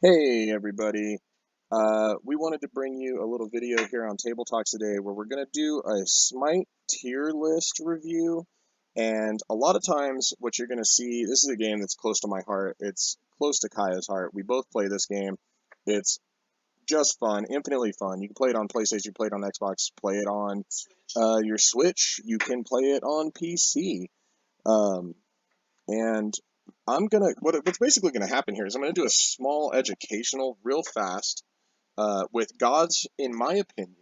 Hey everybody, we wanted to bring you a little video here on Table Talks today where we're going to do a Smite tier list review. And a lot of times what you're going to see, this is a game that's close to my heart. It's close to Kaya's heart. We both play this game. It's just fun, infinitely fun. You can play it on PlayStation, you can play it on Xbox, play it on your Switch, you can play it on PC. Um, and what's basically gonna happen here is I'm gonna do a small educational, real fast, with gods, in my opinion,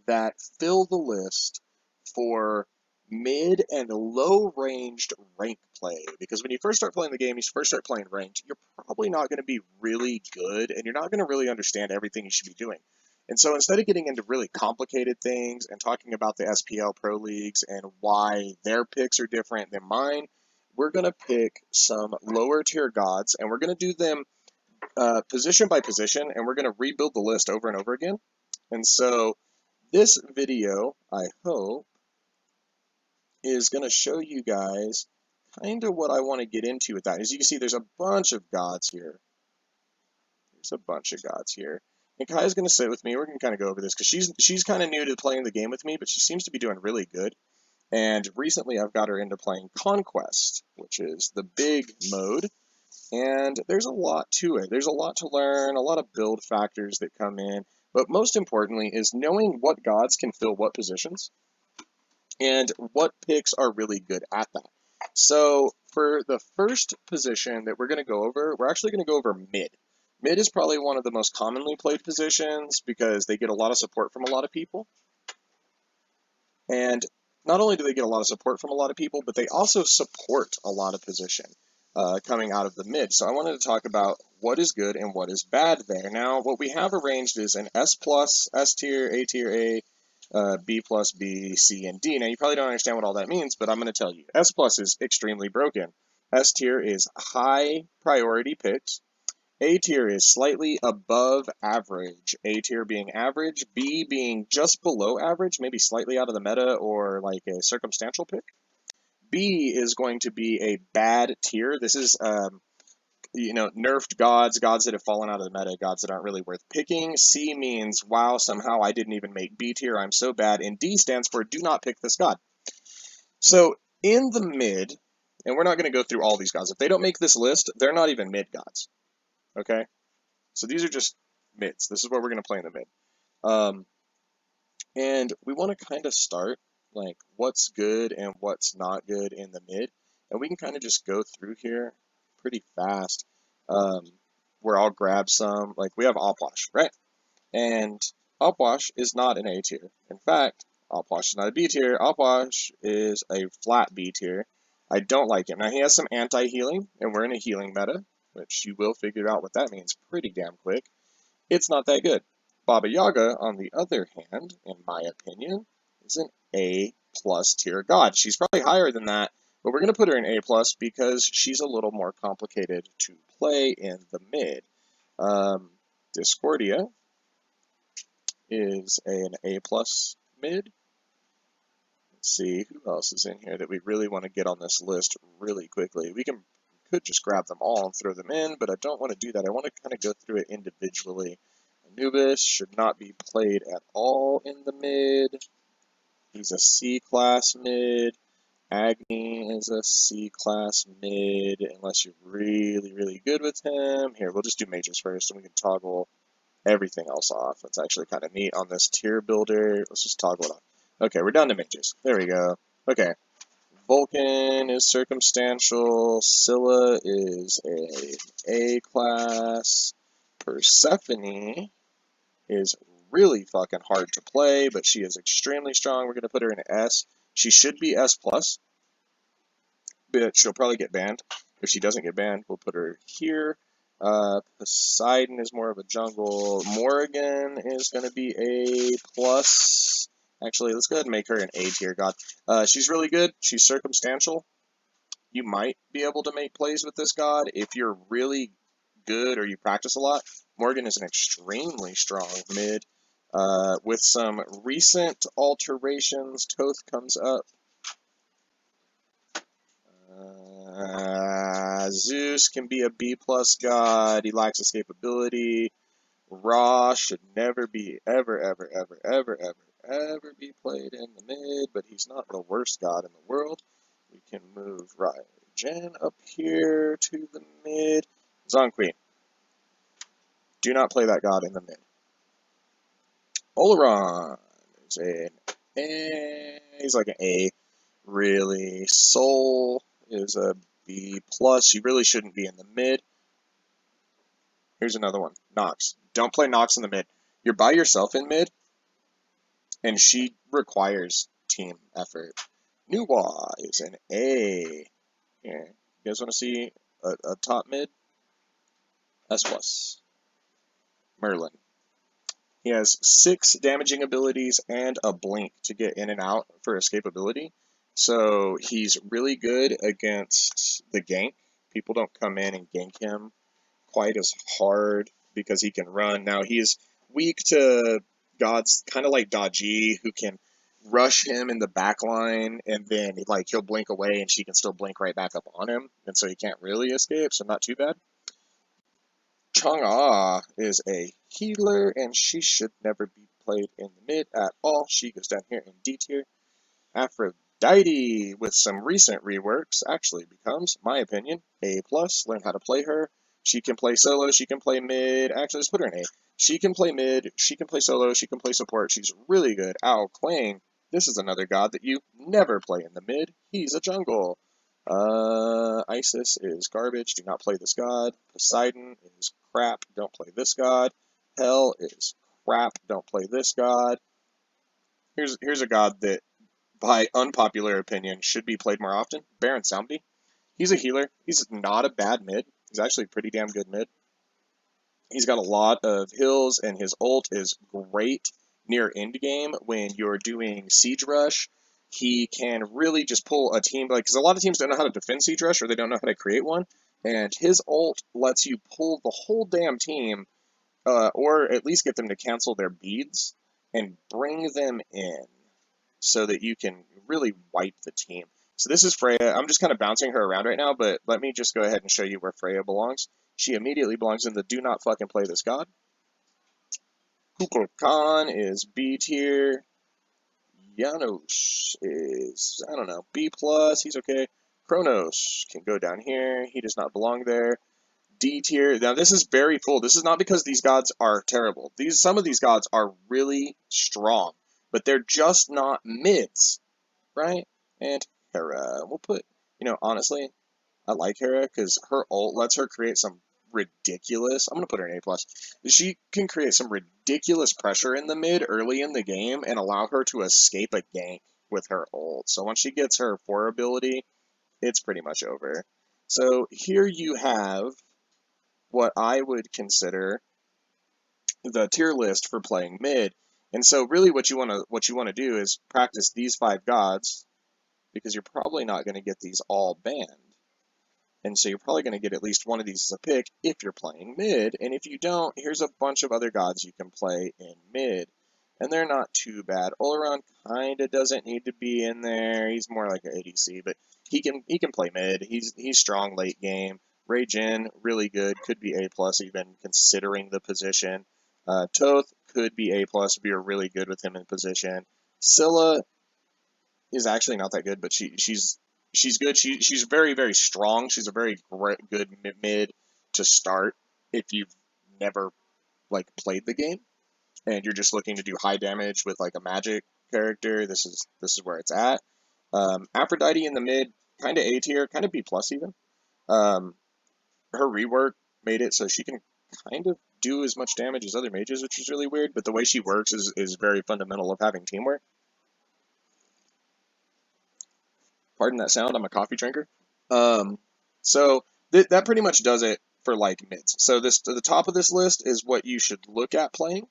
that fill the list for mid and low ranged rank play. Because when you first start playing the game, you first start playing ranked, you're probably not going to be really good, and you're not going to really understand everything you should be doing. And so instead of getting into really complicated things and talking about the SPL Pro Leagues and why their picks are different than mine, we're going to pick some lower tier gods and we're going to do them position by position, and we're going to rebuild the list over and over again. And so this video, I hope, is going to show you guys kind of what I want to get into with that. As you can see, there's a bunch of gods here. There's a bunch of gods here. And Kaya's going to sit with me. We're going to kind of go over this because she's kind of new to playing the game with me, but she seems to be doing really good. And recently I've got her into playing Conquest, which is the big mode. And there's a lot to it. There's a lot to learn, a lot of build factors that come in. But most importantly is knowing what gods can fill what positions and what picks are really good at that. So for the first position that we're going to go over, we're actually going to go over mid. Mid is probably one of the most commonly played positions because they get a lot of support from a lot of people. And not only do they get a lot of support from a lot of people, but they also support a lot of position coming out of the mid. So I wanted to talk about what is good and what is bad there. Now, what we have arranged is an S plus, S tier, A tier A, B plus, B, C, and D. Now, you probably don't understand what all that means, but I'm going to tell you. S plus is extremely broken. S tier is high priority picks. A tier is slightly above average. A tier being average, B being just below average, maybe slightly out of the meta or like a circumstantial pick. B is going to be a bad tier. This is nerfed gods, gods that have fallen out of the meta, gods that aren't really worth picking. C means, wow, somehow I didn't even make B tier, I'm so bad. And D stands for, do not pick this god. So in the mid, and we're not going to go through all these gods. If they don't make this list, they're not even mid gods. Okay? So these are just mids. This is what we're going to play in the mid. And we want to kind of start like what's good and what's not good in the mid. And we can kind of just go through here pretty fast, where I'll grab some, like we have Opwash, right? And Opwash is not an A tier. In fact, Opwash is not a B tier. Opwash is a flat B tier. I don't like him. Now, he has some anti-healing, and we're in a healing meta, which you will figure out what that means pretty damn quick. It's not that good. Baba Yaga, on the other hand, in my opinion, is an A plus tier god. She's probably higher than that, but we're going to put her in A plus because she's a little more complicated to play in the mid. Discordia is an A plus mid. Let's see who else is in here that we really want to get on this list really quickly. We could just grab them all and throw them in, but I don't want to do that. I want to kind of go through it individually. Anubis should not be played at all in the mid. He's a C-class mid. Agni is a C-class mid, unless you're really, really good with him. Here, we'll just do mages first, and we can toggle everything else off. That's actually kind of neat on this tier builder. Let's just toggle it off. Okay, we're down to mages. There we go. Okay. Vulcan is circumstantial. Scylla is an A-class. Persephone is really fucking hard to play, but she is extremely strong. We're going to put her in S. She should be S+, but she'll probably get banned. If she doesn't get banned, we'll put her here. Poseidon is more of a jungle. Morrigan is going to be A+. Actually, let's go ahead and make her an A tier god. She's really good. She's circumstantial. You might be able to make plays with this god if you're really good or you practice a lot. Morgan is an extremely strong mid. With some recent alterations, Toth comes up. Zeus can be a B+ god. He lacks escapability. Ra should never be, ever be played in the mid, but he's not the worst god in the world. We can move Jen up here to the mid. Zon Queen. Do not play that god in the mid. Oleron is an A. He's like an A. Really. Soul is a B+. You really shouldn't be in the mid. Here's another one. Nox. Don't play Nox in the mid. You're by yourself in mid, and she requires team effort. Nuwa is an A. Here. You guys want to see a top mid? S+. Merlin. He has 6 damaging abilities and a blink to get in and out for escapability. So he's really good against the gank. People don't come in and gank him quite as hard because he can run. Now he's weak to gods kind of like Daji, who can rush him in the back line and then like he'll blink away and she can still blink right back up on him, and so he can't really escape, so not too bad. Chang'e is a healer, and she should never be played in the mid at all. She goes down here in D tier. Aphrodite, with some recent reworks, actually becomes, my opinion, A+. Learn how to play her. She can play solo, she can play mid. Actually, let's put her in A. She can play mid, she can play solo, she can play support. She's really good. Ao Kuang, this is another god that you never play in the mid. He's a jungle. Isis is garbage. Do not play this god. Poseidon is crap. Don't play this god. Hell is crap. Don't play this god. Here's a god that, by unpopular opinion, should be played more often. Baron Samedi. He's a healer. He's not a bad mid. He's actually a pretty damn good mid. He's got a lot of hills, and his ult is great near end game when you're doing siege rush. He can really just pull a team, like, because a lot of teams don't know how to defend siege rush, or they don't know how to create one, and his ult lets you pull the whole damn team, or at least get them to cancel their beads and bring them in so that you can really wipe the team. So this is Freya. I'm just kind of bouncing her around right now, but let me just go ahead and show you where Freya belongs. She immediately belongs in the do not fucking play this god. Kukulkan is B tier. Janos is, I don't know, B+. He's okay. Kronos can go down here. He does not belong there. D tier. Now this is very full. This is not because these gods are terrible. Some of these gods are really strong, but they're just not mids, right? And Hera. We'll put, honestly, I like Hera because her ult lets her create some ridiculous. I'm gonna put her in A+. She can create some ridiculous pressure in the mid early in the game and allow her to escape a gank with her ult. So once she gets her 4 ability, it's pretty much over. So here you have what I would consider the tier list for playing mid. And so really what you want to do is practice these 5 gods, because you're probably not going to get these all banned. And so you're probably going to get at least one of these as a pick if you're playing mid. And if you don't, here's a bunch of other gods you can play in mid. And they're not too bad. Oleron kind of doesn't need to be in there. He's more like an ADC, but he can play mid. He's strong late game. Ray Jin, really good. Could be A+, even considering the position. Toth could be A+, if you're really good with him in position. Scylla is actually not that good, but she's good. She's very, very strong. She's a very good mid to start if you've never played the game and you're just looking to do high damage with like a magic character. This is where it's at. Aphrodite in the mid, kind of A tier, kind of B+ even. Her rework made it so she can kind of do as much damage as other mages, which is really weird, but the way she works is very fundamental of having teamwork. Pardon that sound, I'm a coffee drinker. So that pretty much does it for mids. So the top of this list is what you should look at playing.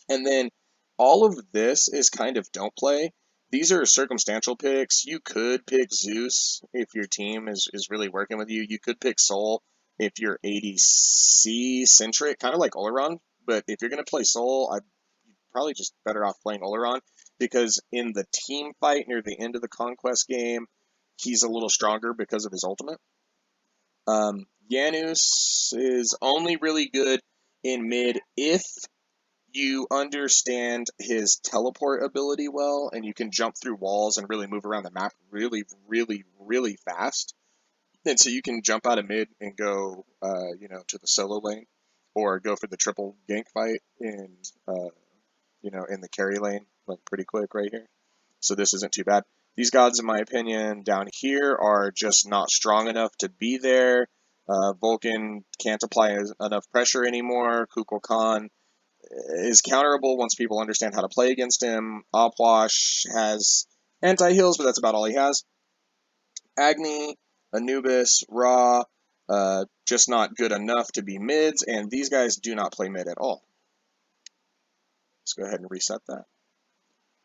And then all of this is kind of don't play. These are circumstantial picks. You could pick Zeus if your team is really working with you. You could pick Soul if you're ADC centric, kind of like Oleron. But if you're going to play Soul, I'd probably just better off playing Oleron, because in the team fight near the end of the conquest game, he's a little stronger because of his ultimate. Janus is only really good in mid if you understand his teleport ability well, and you can jump through walls and really move around the map really, really, really fast. And so you can jump out of mid and go, to the solo lane, or go for the triple gank fight in, in the carry lane, like pretty quick right here. So this isn't too bad. These gods, in my opinion, down here are just not strong enough to be there. Vulcan can't apply enough pressure anymore. Kukulkan is counterable once people understand how to play against him. Opwash has anti-heals, but that's about all he has. Agni, Anubis, Ra, just not good enough to be mids, and these guys do not play mid at all. Let's go ahead and reset that.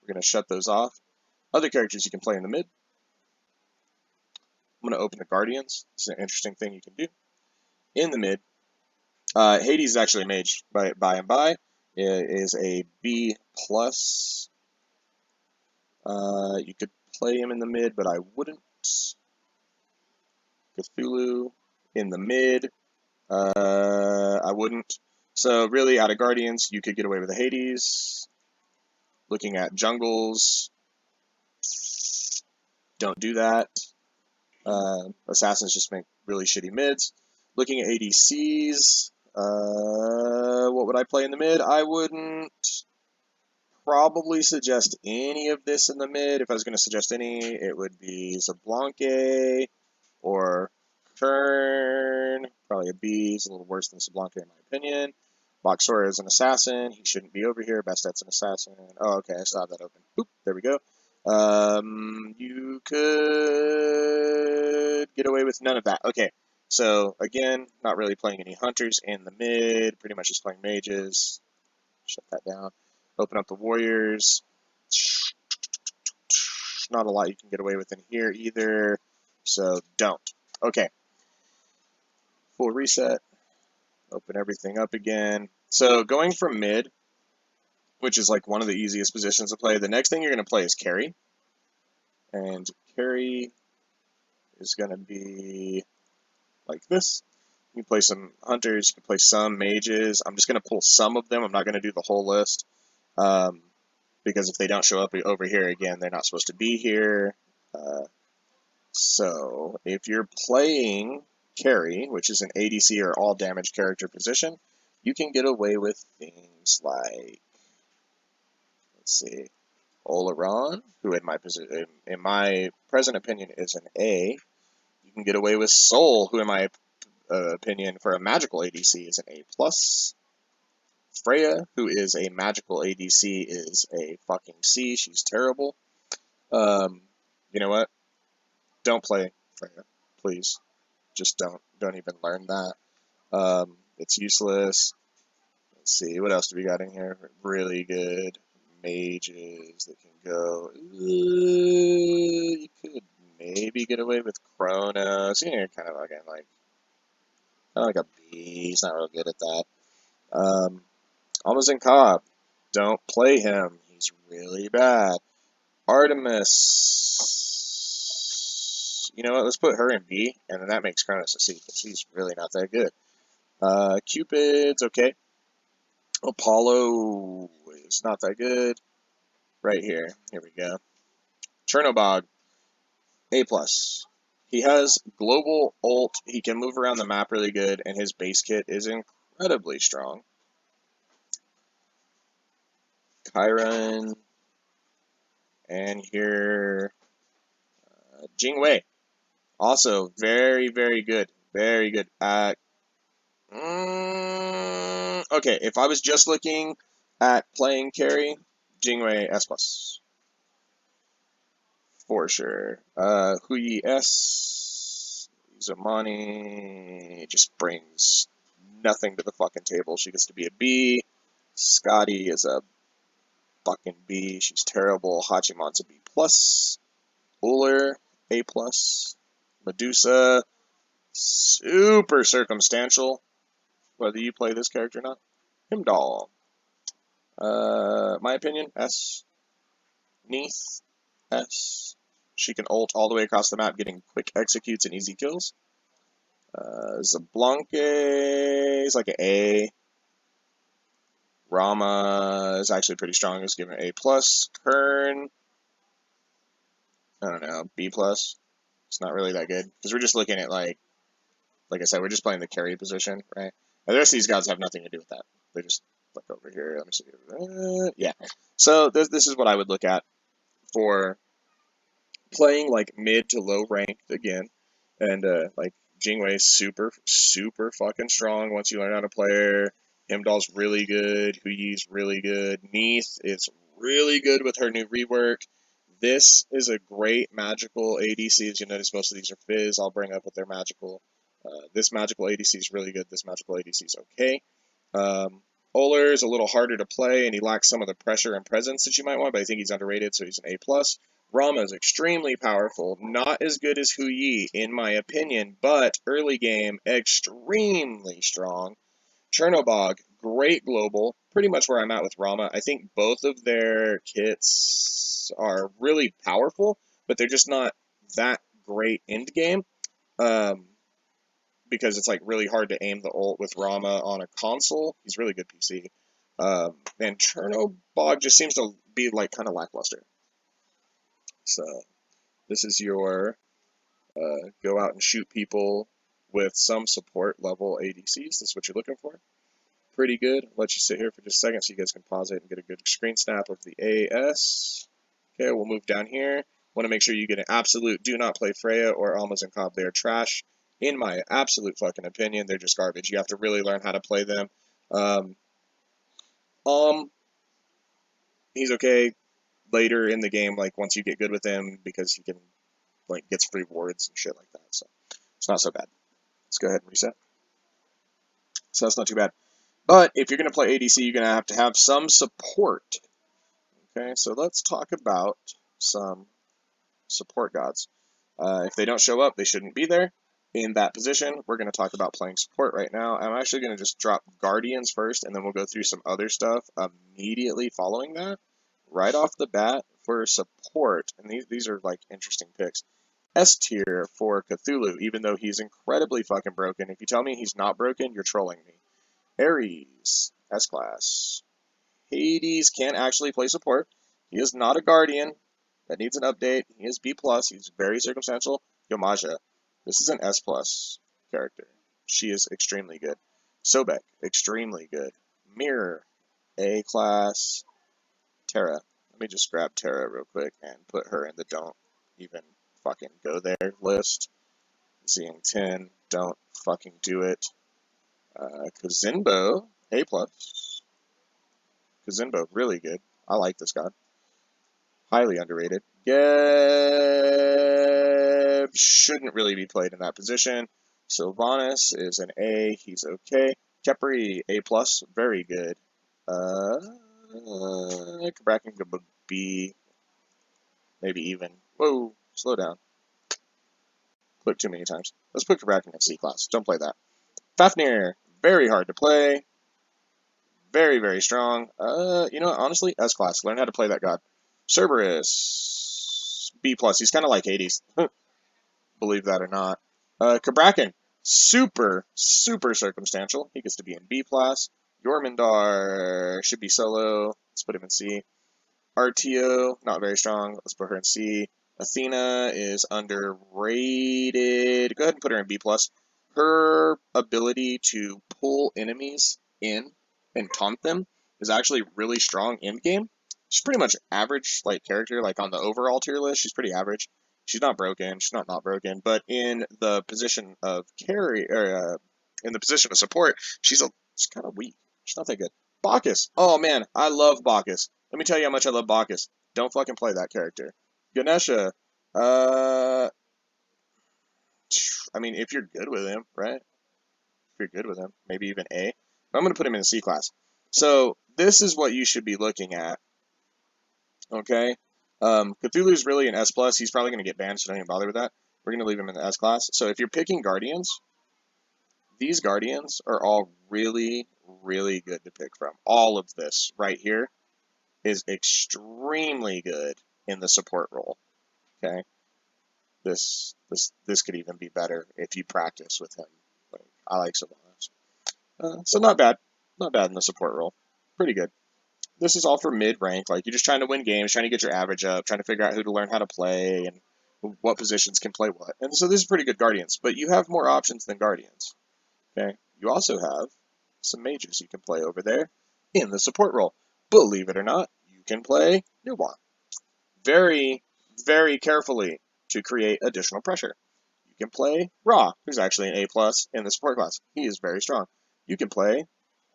We're going to shut those off. Other characters you can play in the mid. I'm going to open the Guardians. It's an interesting thing you can do. In the mid, Hades is actually a mage by and by. It is a B+. You could play him in the mid, but I wouldn't. Cthulhu in the mid. I wouldn't. So really, out of Guardians, you could get away with a Hades. Looking at jungles, don't do that. Assassins just make really shitty mids. Looking at ADCs, what would I play in the mid? I wouldn't probably suggest any of this in the mid. If I was going to suggest any, it would be Zablanque or Kern. Probably a B. He's a little worse than Zablanque in my opinion. Boxora is an assassin. He shouldn't be over here. Bastet's an assassin. Oh, okay. I still have that open. Boop. There we go. You could get away with none of that. Okay. So, again, not really playing any hunters in the mid. Pretty much just playing mages. Shut that down. Open up the warriors. Not a lot you can get away with in here either. So, don't. Okay. Full reset. Open everything up again. So going from mid, which is like one of the easiest positions to play, the next thing you're going to play is carry. And carry is going to be like this. You can play some hunters, you can play some mages. I'm just going to pull some of them. I'm not going to do the whole list. Because if they don't show up over here again, they're not supposed to be here. So if you're playing carry, which is an ADC or all damage character position, you can get away with things like, let's see, Oleron, who in my present opinion is an A. You can get away with Soul, who in my opinion for a magical ADC is an A+. Freya, who is a magical ADC, is a fucking C. She's terrible. You know what? Don't play Freya, please. Just don't even learn that. It's useless. Let's see, what else do we got in here? Really good mages that can go. You could maybe get away with Kronos. Yeah, kind of like a B. He's not real good at that. Almazan Cobb. Don't play him. He's really bad. Artemis. You know what? Let's put her in B, and then that makes Kronos a C, because he's really not that good. Cupid's okay. Apollo is not that good. Right here. Here we go. Chernobog, A+. He has global ult. He can move around the map really good, and his base kit is incredibly strong. Chiron. And here, Jingwei. Also, very, very good. Very good. Okay, if I was just looking at playing carry, Jingwei S+. For sure. Huyi S. Zamani just brings nothing to the fucking table. She gets to be a B. Scotty is a fucking B. She's terrible. Hachimon's a B+. Uller, A+. Medusa, super circumstantial, whether you play this character or not. Himdall. My opinion, S. Neath, S. She can ult all the way across the map, getting quick executes and easy kills. Zablanke is like an A. Rama is actually pretty strong. It's given A+. Kern, I don't know, B+. It's not really that good. Because we're just looking at, like I said, we're just playing the carry position, right? Now, the rest of these gods have nothing to do with that. They just look over here. Let me see. Yeah. So this is what I would look at for playing like mid to low ranked again. And like Jingwei's super fucking strong once you learn how to play her. Himdall's really good. Huyi's really good. Neith is really good with her new rework. This is a great magical ADC. As you notice, most of these are Fizz. I'll bring up with their magical. This magical ADC is really good. This magical ADC is okay. Oler is a little harder to play, and he lacks some of the pressure and presence that you might want, but I think he's underrated, so he's an A+. Rama is extremely powerful, not as good as Hu Yi, in my opinion, but early game, extremely strong. Chernobog, great global, pretty much where I'm at with Rama. I think both of their kits are really powerful, but they're just not that great end game. Because it's like really hard to aim the ult with Rama on a console. He's really good PC. And Chernobog just seems to be like kind of lackluster. So this is your go out and shoot people with some support level ADCs. This is what you're looking for. Pretty good. I'll let you sit here for just a second so you guys can pause it and get a good screen snap of the AS. Okay, we'll move down here. Want to make sure you get an absolute do not play Freya or Almas and Cobb. They are trash. In my absolute fucking opinion, they're just garbage. You have to really learn how to play them. He's okay later in the game, like once you get good with him, because he can like gets free wards and shit like that. So it's not so bad. Let's go ahead and reset. So that's not too bad. But if you're gonna play ADC, you're gonna have to have some support. Okay, so let's talk about some support gods. If they don't show up, they shouldn't be there. In that position, we're going to talk about playing support right now. I'm actually going to just drop Guardians first, and then we'll go through some other stuff immediately following that. Right off the bat, for support, and these are like interesting picks. S tier for Cthulhu, even though he's incredibly fucking broken. If you tell me he's not broken, you're trolling me. Ares, S class. Hades can't actually play support. He is not a Guardian. That needs an update. He is B+. He's very circumstantial. Yomaja. This is an S+ character. She is extremely good. Sobek, extremely good. Mirror, A class. Terra. Let me just grab Terra real quick and put her in the don't even fucking go there list. Seeing 10, don't fucking do it. Kuzinbo, A+. Kuzinbo, really good. I like this god. Highly underrated. Geb shouldn't really be played in that position. Sylvanas is an A. He's okay. Kepri, A+, very good. Kraken could be maybe even. Whoa, slow down. Click too many times. Let's put Kraken in C class. Don't play that. Fafnir, very hard to play. Very, very strong. You know what, honestly, S class. Learn how to play that god. Cerberus, B+. He's kind of like Hades. Believe that or not. Kabrakan, super circumstantial. He gets to be in B+. Jormungandr should be solo. Let's put him in C. RTO, not very strong. Let's put her in C. Athena is underrated. Go ahead and put her in B+. Her ability to pull enemies in and taunt them is actually really strong in game. She's pretty much average like character, like on the overall tier list. She's pretty average. She's not broken. She's not broken. But in the position of carry, or in the position of support, she's kind of weak. She's not that good. Bacchus. Oh man, I love Bacchus. Let me tell you how much I love Bacchus. Don't fucking play that character. Ganesha. I mean, if you're good with him, right? If you're good with him, maybe even A. But I'm going to put him in C class. So this is what you should be looking at. Okay? Cthulhu's really an S+. He's probably going to get banned, so don't even bother with that. We're going to leave him in the S class. So if you're picking Guardians, these Guardians are all really, really good to pick from. All of this right here is extremely good in the support role. Okay? this could even be better if you practice with him. Like, I like Sylvanas. So not bad. Not bad in the support role. Pretty good. This is all for mid-rank. Like, you're just trying to win games, trying to get your average up, trying to figure out who to learn how to play and what positions can play what. And so this is pretty good Guardians, but you have more options than Guardians. Okay? You also have some mages you can play over there in the support role. Believe it or not, you can play Newborn. Very, very carefully to create additional pressure. You can play Ra, who's actually an A+ in the support class. He is very strong. You can play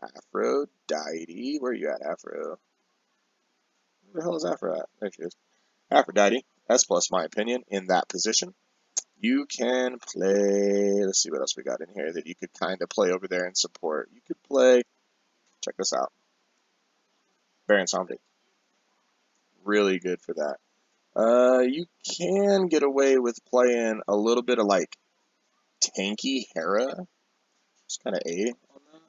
Aphrodite. Where are you at, Aphro? Where the hell is Aphro at? There she is. Aphrodite, S+, my opinion, in that position. You can play, let's see what else we got in here that you could kind of play over there and support. You could play, check this out, Baron Samedi. Really good for that. You can get away with playing a little bit of like tanky Hera. It's kind of A on that.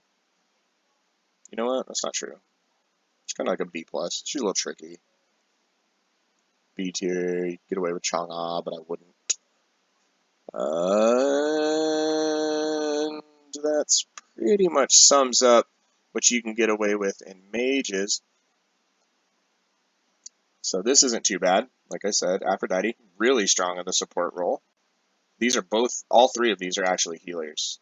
You know what? That's not true. It's kind of like a B+. She's a little tricky. B tier, you get away with Chang'e, but I wouldn't. And that's pretty much sums up what you can get away with in mages. So this isn't too bad. Like I said, Aphrodite, really strong in the support role. These are both, all three of these are actually healers.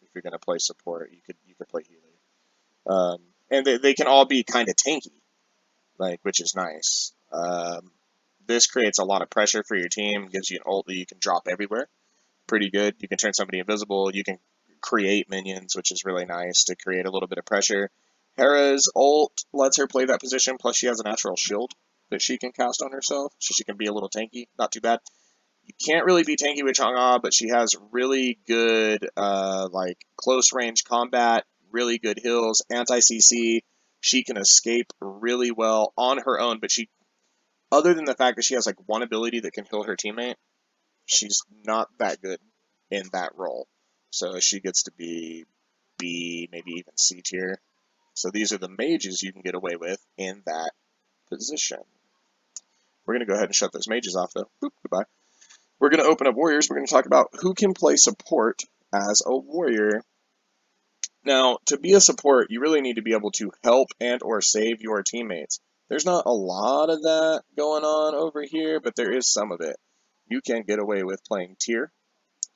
If you're going to play support, you could play healer. And they can all be kind of tanky, like, which is nice. This creates a lot of pressure for your team, gives you an ult that you can drop everywhere. Pretty good. You can turn somebody invisible. You can create minions, which is really nice to create a little bit of pressure. Hera's ult lets her play that position, plus she has a natural shield that she can cast on herself, so she can be a little tanky. Not too bad. You can't really be tanky with Chang'e, but she has really good like close range combat, really good heals, anti-CC. She can escape really well on her own, but she, other than the fact that she has like one ability that can heal her teammate, she's not that good in that role. So she gets to be B, maybe even C tier. So these are the mages you can get away with in that position. We're going to go ahead and shut those mages off, though. Boop, goodbye. We're going to open up warriors. We're going to talk about who can play support as a warrior. Now, to be a support, you really need to be able to help and or save your teammates. There's not a lot of that going on over here, but there is some of it. You can get away with playing tier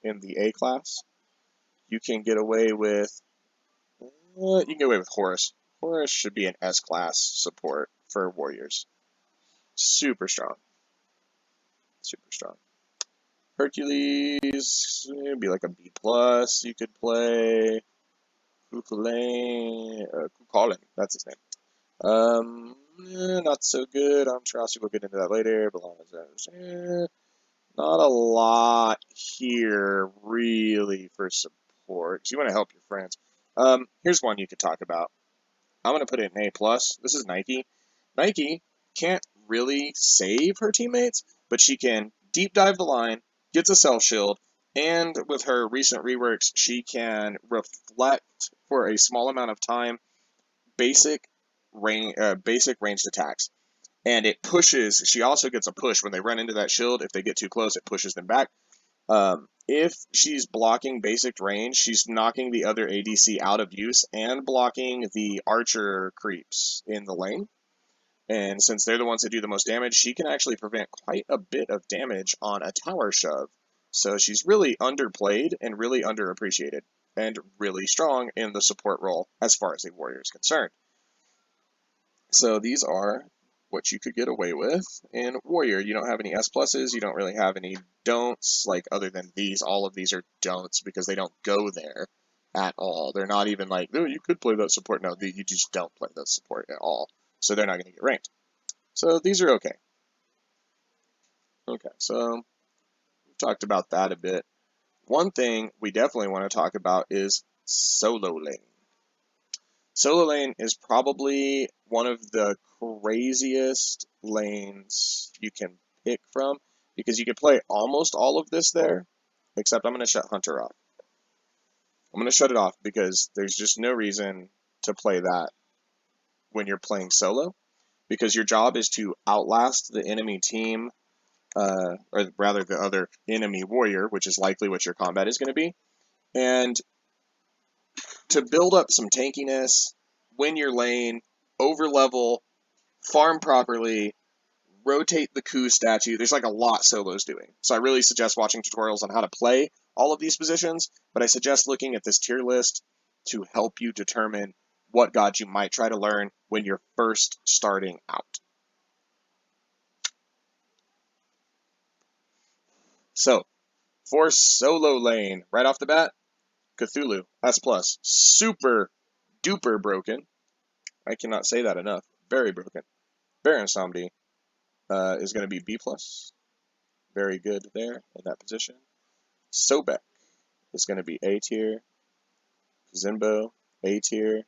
in the A class. You can get away with, you can get away with Horus. Horus should be an S class support for warriors. Super strong. Super strong. Hercules, it'd be like a B+. You could play Kukulin, that's his name. Not so good. I'm sure we'll get into that later. Not a lot here, really, for support. You want to help your friends. Here's one you could talk about. I'm going to put it in A+. This is Nike. Nike can't really save her teammates, but she can deep dive the line, gets a self shield, and with her recent reworks, she can reflect for a small amount of time basic ranged attacks. And it pushes, she also gets a push when they run into that shield. If they get too close, it pushes them back. If she's blocking basic range, she's knocking the other ADC out of use and blocking the archer creeps in the lane. And since they're the ones that do the most damage, she can actually prevent quite a bit of damage on a tower shove. So she's really underplayed and really underappreciated, and really strong in the support role as far as a warrior is concerned. So these are what you could get away with in warrior. You don't have any S+, you don't really have any don'ts, like other than these. All of these are don'ts because they don't go there at all. They're not even like, oh, you could play that support. No, you just don't play that support at all. So they're not going to get ranked. So these are okay. Okay, so we've talked about that a bit. One thing we definitely want to talk about is solo lane. Solo lane is probably one of the craziest lanes you can pick from, because you can play almost all of this there, except I'm going to shut Hunter off. I'm going to shut it off because there's just no reason to play that when you're playing solo, because your job is to outlast the enemy team or rather the other enemy warrior, which is likely what your combat is going to be. And to build up some tankiness, win your lane, over level, farm properly, rotate the coup statue. There's like a lot Solo's doing. So I really suggest watching tutorials on how to play all of these positions, but I suggest looking at this tier list to help you determine what gods you might try to learn when you're first starting out. So, for solo lane, right off the bat, Cthulhu, S+. Super duper broken. I cannot say that enough. Very broken. Baron Somdi is going to be B+. Very good there in that position. Sobek is going to be A tier. Zimbo, A tier.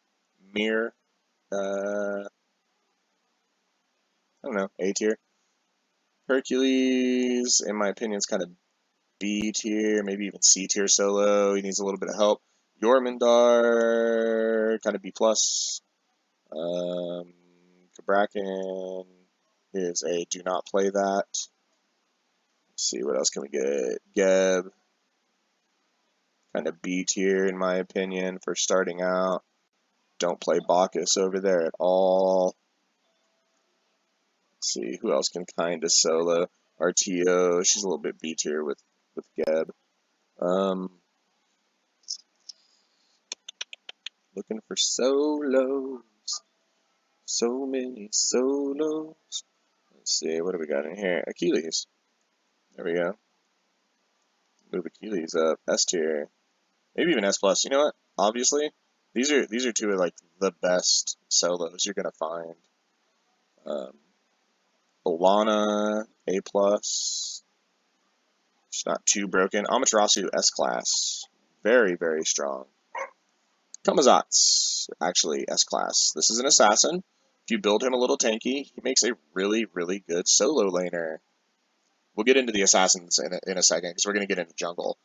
Mir, I don't know, A tier. Hercules, in my opinion, is kind of B tier, maybe even C tier solo. He needs a little bit of help. Jormungandr, kind of B+. Kabrakan is a do not play that. Let's see, what else can we get? Geb, kind of B tier in my opinion for starting out. Don't play Bacchus over there at all. Let's see, who else can kind of solo? RTO, she's a little bit B tier with Geb. Looking for solos. So many solos. Let's see, what do we got in here? Achilles. There we go. Move Achilles up. S tier. Maybe even S+. You know what? Obviously, these are two of like the best solos you're gonna find. Bolana, A+. She's not too broken. Amaterasu, S-class. Very, very strong. Kamazats, actually S-class. This is an assassin. If you build him a little tanky, he makes a really, really good solo laner. We'll get into the assassins in a second, because we're going to get into jungle,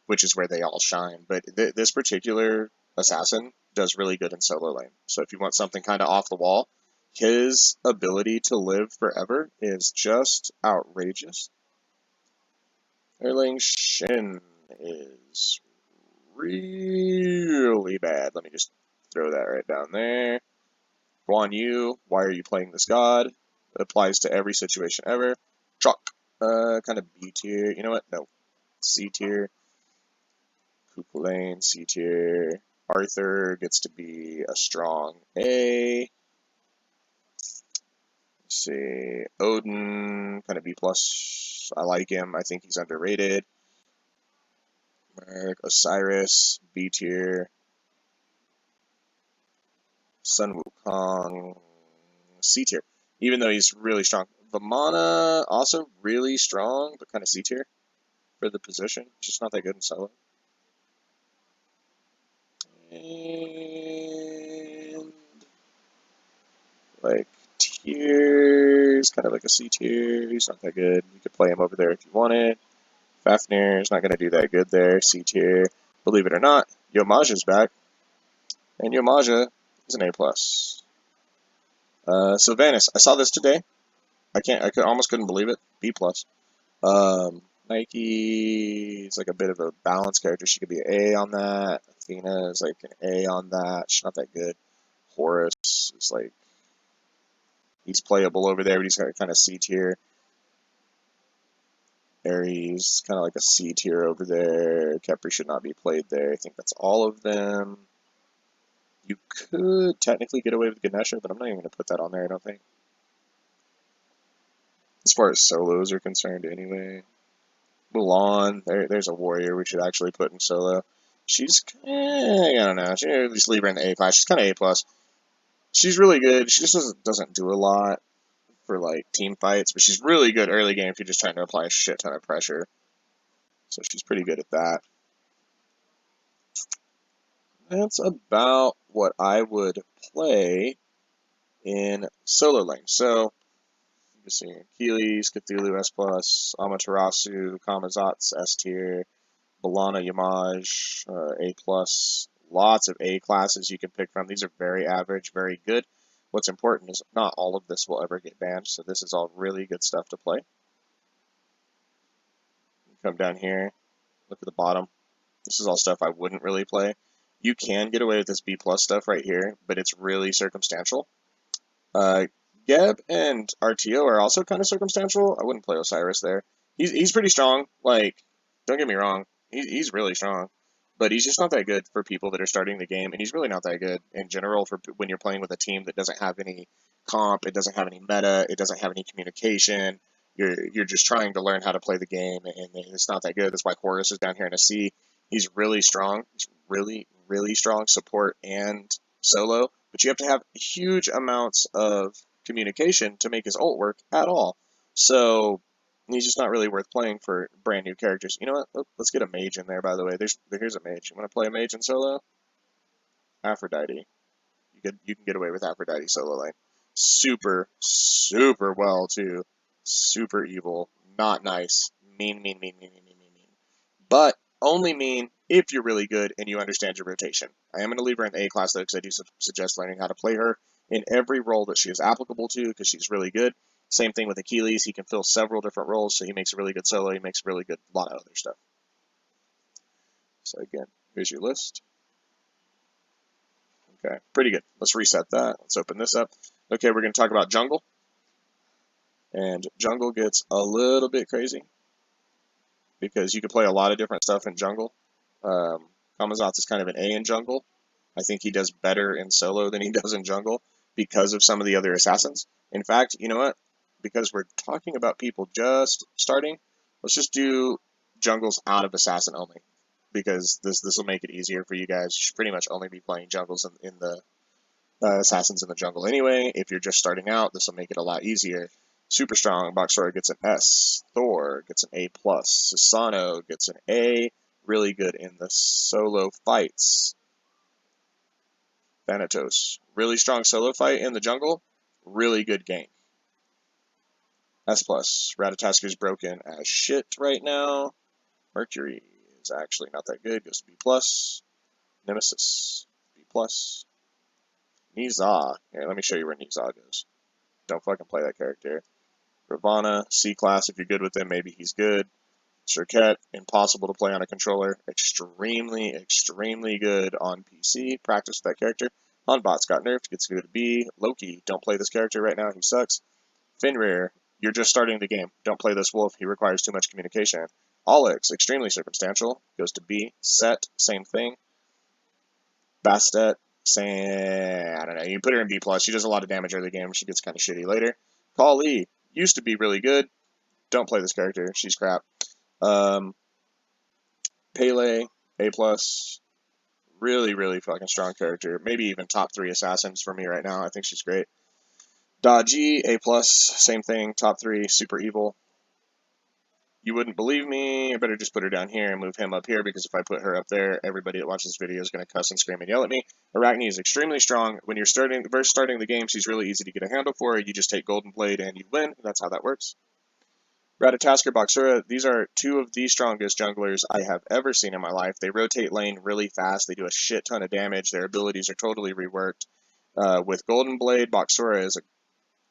which is where they all shine. But this particular assassin does really good in solo lane. So if you want something kind of off the wall, his ability to live forever is just outrageous. Erling Shin is really bad. Let me just throw that right down there. Guan Yu, why are you playing this god? It applies to every situation ever. Chuck, kind of B tier. You know what? No, C tier. Kukulane, C tier. Arthur gets to be a strong A. Let's see. Odin, kind of B+. I like him. I think he's underrated. Osiris, B tier. Sun Wukong, C tier. Even though he's really strong. Vamana, also really strong, but kind of C tier for the position. He's just not that good in solo. And like tiers, kind of like a C tier. He's not that good. You could play him over there if you wanted. Fafnir is not going to do that good there. C tier. Believe it or not, Yomaja's back, and Yomaja is an A+. Sylvanas, I saw this today. I almost couldn't believe it. B+. Nike is like a bit of a balanced character. She could be an A on that. Athena is like an A on that. She's not that good. Horus is like, he's playable over there, but he's got kind of C tier. Ares, kind of like a C tier over there. Kepri should not be played there. I think that's all of them. You could technically get away with Ganesha, but I'm not even going to put that on there, I don't think. As far as solos are concerned, anyway. Mulan, there's a warrior we should actually put in solo. She's, I don't know. She, at least leave her in the A class. She's kind of A+. She's really good. She just doesn't do a lot for like team fights, but she's really good early game if you're just trying to apply a shit ton of pressure. So she's pretty good at that. That's about what I would play in solo lane. So, you see Achilles, Cthulhu S+, Amaterasu, Kamazats S tier, Bolana, Yamaj A+. Lots of A classes you can pick from. These are very average, very good. What's important is not all of this will ever get banned, so this is all really good stuff to play. Come down here, look at the bottom. This is all stuff I wouldn't really play. You can get away with this B plus stuff right here, but it's really circumstantial. Geb and RTO are also kind of circumstantial. I wouldn't play Osiris there. He's pretty strong. Like, don't get me wrong, he's really strong, but he's just not that good for people that are starting the game, and he's really not that good in general for when you're playing with a team that doesn't have any comp, it doesn't have any meta, it doesn't have any communication. You're just trying to learn how to play the game, and it's not that good. That's why Horus is down here in a C. He's really strong. He's really strong support and solo, but you have to have huge amounts of communication to make his ult work at all. So he's just not really worth playing for brand new characters. You know what? Oh, let's get a mage in there, by the way. Here's a mage. You want to play a mage in solo? Aphrodite. You can get away with Aphrodite solo lane. Super well too. Super evil. Not nice. Mean. But only mean if you're really good and you understand your rotation. I am going to leave her in the A class though, because I do suggest learning how to play her in every role that she is applicable to, because she's really good. Same thing with Achilles. He can fill several different roles, so he makes a really good solo. He makes really good a lot of other stuff. So again, here's your list. Okay, pretty good. Let's reset that. Let's open this up. Okay, we're going to talk about jungle. And jungle gets a little bit crazy, because you can play a lot of different stuff in jungle. Kamazatz is kind of an A in jungle. I think he does better in solo than he does in jungle because of some of the other assassins. In fact, you know what? Because we're talking about people just starting, let's just do jungles out of assassin only, because this will make it easier for you guys. You should pretty much only be playing jungles in the assassins in the jungle anyway. If you're just starting out, this will make it a lot easier. Super strong. Boxora gets an S. Thor gets an A+. Susano gets an A. Really good in the solo fights. Thanatos. Really strong solo fight in the jungle. Really good game. S+. Ratataska's broken as shit right now. Mercury is actually not that good. Goes to B+. Nemesis. B+. Niza. Here, let me show you where Niza goes. Don't fucking play that character. Ravana, C class, if you're good with him, maybe he's good. Shirket, impossible to play on a controller. Extremely good on PC. Practice with that character. Hanbot's got nerfed, gets to go to B. Loki, don't play this character right now, he sucks. Fenrir, you're just starting the game. Don't play this wolf, he requires too much communication. Alex, extremely circumstantial, goes to B. Set, same thing. Bastet, same, I don't know, you put her in B+, she does a lot of damage early game, she gets kind of shitty later. Kali, used to be really good. Don't play this character, she's crap. Pele, A+, really fucking strong character. Maybe even top 3 assassins for me right now. I think she's great. Daji, A+, same thing, top 3, super evil. You wouldn't believe me, I better just put her down here and move him up here, because if I put her up there, everybody that watches this video is going to cuss and scream and yell at me. Arachne is extremely strong. When you're starting the game, she's really easy to get a handle for. You just take Golden Blade and you win. That's how that works. Ratatasker, Boxura, these are 2 of the strongest junglers I have ever seen in my life. They rotate lane really fast. They do a shit ton of damage. Their abilities are totally reworked. With Golden Blade, Boxura is a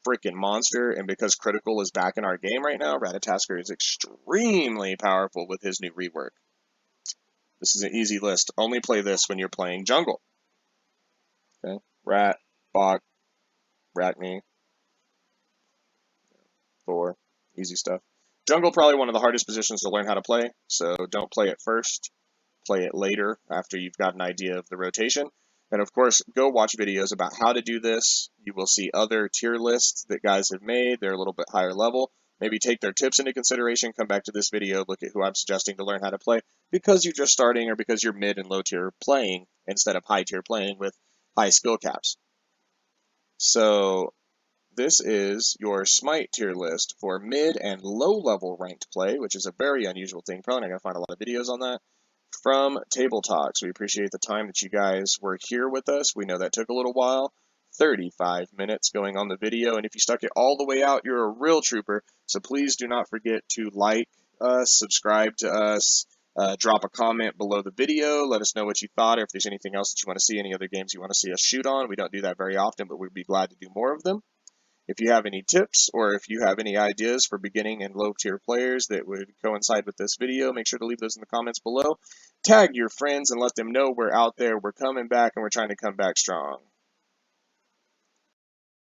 freaking monster, and because Critical is back in our game right now, Ratatasker is extremely powerful with his new rework. This is an easy list. Only play this when you're playing jungle. Okay, Rat, Bok, Arachne, Thor, easy stuff. Jungle, probably one of the hardest positions to learn how to play, so don't play it first. Play it later after you've got an idea of the rotation. And of course, go watch videos about how to do this. You will see other tier lists that guys have made. They're a little bit higher level. Maybe take their tips into consideration, come back to this video, look at who I'm suggesting to learn how to play, because you're just starting or because you're mid and low tier playing instead of high tier playing with high skill caps. So this is your Smite tier list for mid and low level ranked play, which is a very unusual thing. Probably not going to find a lot of videos on that. From Table Talks, we appreciate the time that you guys were here with us. We know that took a little while. 35 minutes going on the video, and if you stuck it all the way out, you're a real trooper. So please do not forget to like us, subscribe to us, drop a comment below the video. Let us know what you thought, or if there's anything else that you want to see, any other games you want to see us shoot on. We don't do that very often, but we'd be glad to do more of them. If you have any tips or if you have any ideas for beginning and low tier players that would coincide with this video, make sure to leave those in the comments below. Tag your friends and let them know we're out there, we're coming back, and we're trying to come back strong.